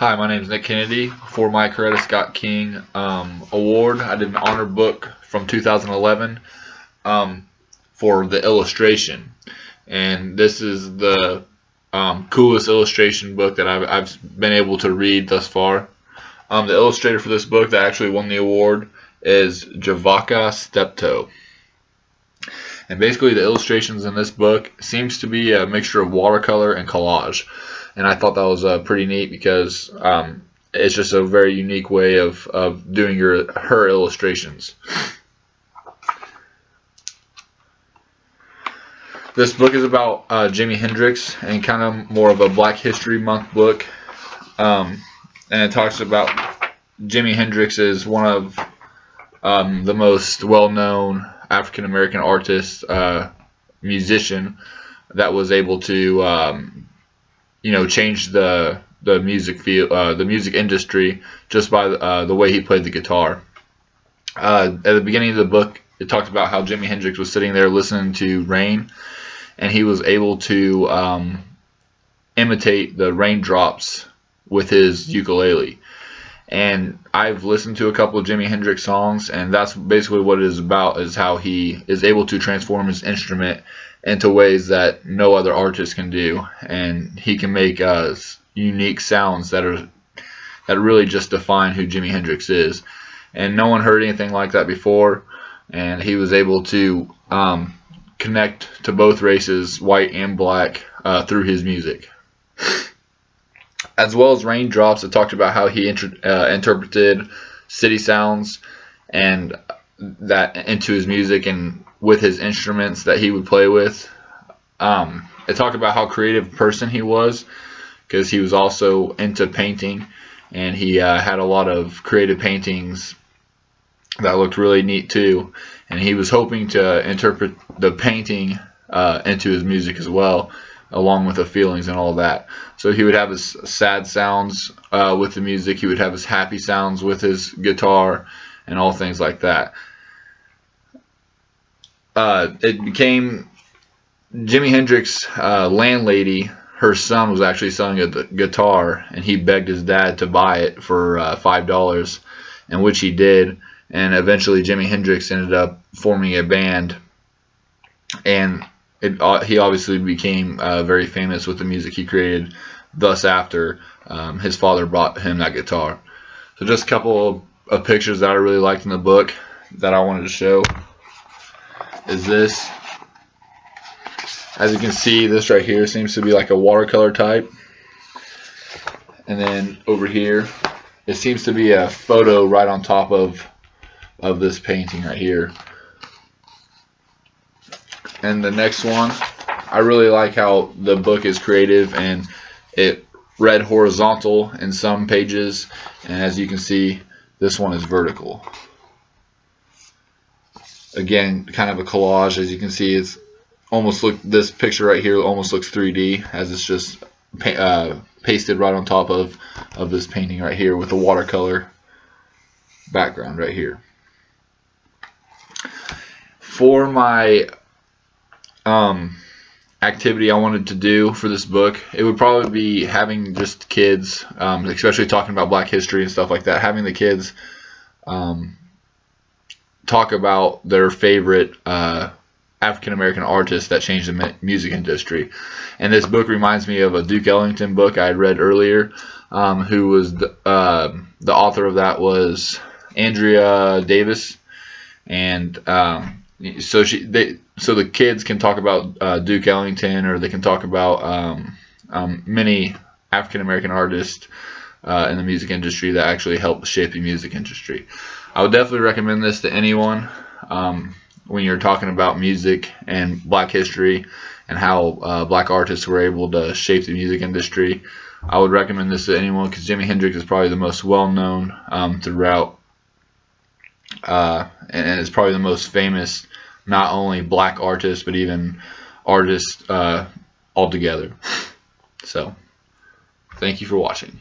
Hi, my name is Nick Kennedy. For my Coretta Scott King award, I did an honor book from 2011 for the illustration. And this is the coolest illustration book that I've been able to read thus far. The illustrator for this book that actually won the award is Javaka Steptoe. And basically the illustrations in this book seems to be a mixture of watercolor and collage. And I thought that was pretty neat because it's just a very unique way of doing her illustrations. This book is about Jimi Hendrix and kind of more of a Black History Month book. And it talks about Jimi Hendrix is one of the most well-known African American artist, musician that was able to change the music the music industry just by the way he played the guitar. At the beginning of the book, it talked about how Jimi Hendrix was sitting there listening to rain, and he was able to imitate the raindrops with his ukulele. And I've listened to a couple of Jimi Hendrix songs, and that's basically what it is about, is how he is able to transform his instrument into ways that no other artist can do, and he can make unique sounds that really just define who Jimi Hendrix is. And no one heard anything like that before, and he was able to connect to both races, white and black, through his music. As well as Raindrops, it talked about how he interpreted city sounds and that into his music and with his instruments that he would play with. It talked about how creative a person he was, because he was also into painting, and he had a lot of creative paintings that looked really neat too, and he was hoping to interpret the painting into his music as well, along with the feelings and all that. So he would have his sad sounds with the music, he would have his happy sounds with his guitar, and all things like that. It became Jimi Hendrix's landlady. Her son was actually selling a guitar, and he begged his dad to buy it for $5, and which he did. And eventually Jimi Hendrix ended up forming a band, and he obviously became very famous with the music he created thus after his father bought him that guitar. So just a couple of pictures that I really liked in the book that I wanted to show is this. As you can see, this right here seems to be like a watercolor type, and then over here it seems to be a photo right on top of this painting right here. And the next one, I really like how the book is creative, and it read horizontal in some pages, and as you can see, this one is vertical. Again, kind of a collage. As you can see, it's almost this picture right here almost looks 3D, as it's just pasted right on top of this painting right here with a watercolor background right here. For my activity I wanted to do for this book, it would probably be having just kids, especially talking about Black history and stuff like that, having the kids talk about their favorite African American artists that changed the music industry. And this book reminds me of a Duke Ellington book I had read earlier, who was the author of that was Andrea Davis, and so the kids can talk about Duke Ellington, or they can talk about many African American artists in the music industry that actually helped shape the music industry. I would definitely recommend this to anyone when you're talking about music and Black history and how Black artists were able to shape the music industry. I would recommend this to anyone because Jimi Hendrix is probably the most well-known throughout, and is probably the most famous, not only Black artist, but even artist altogether. So, thank you for watching.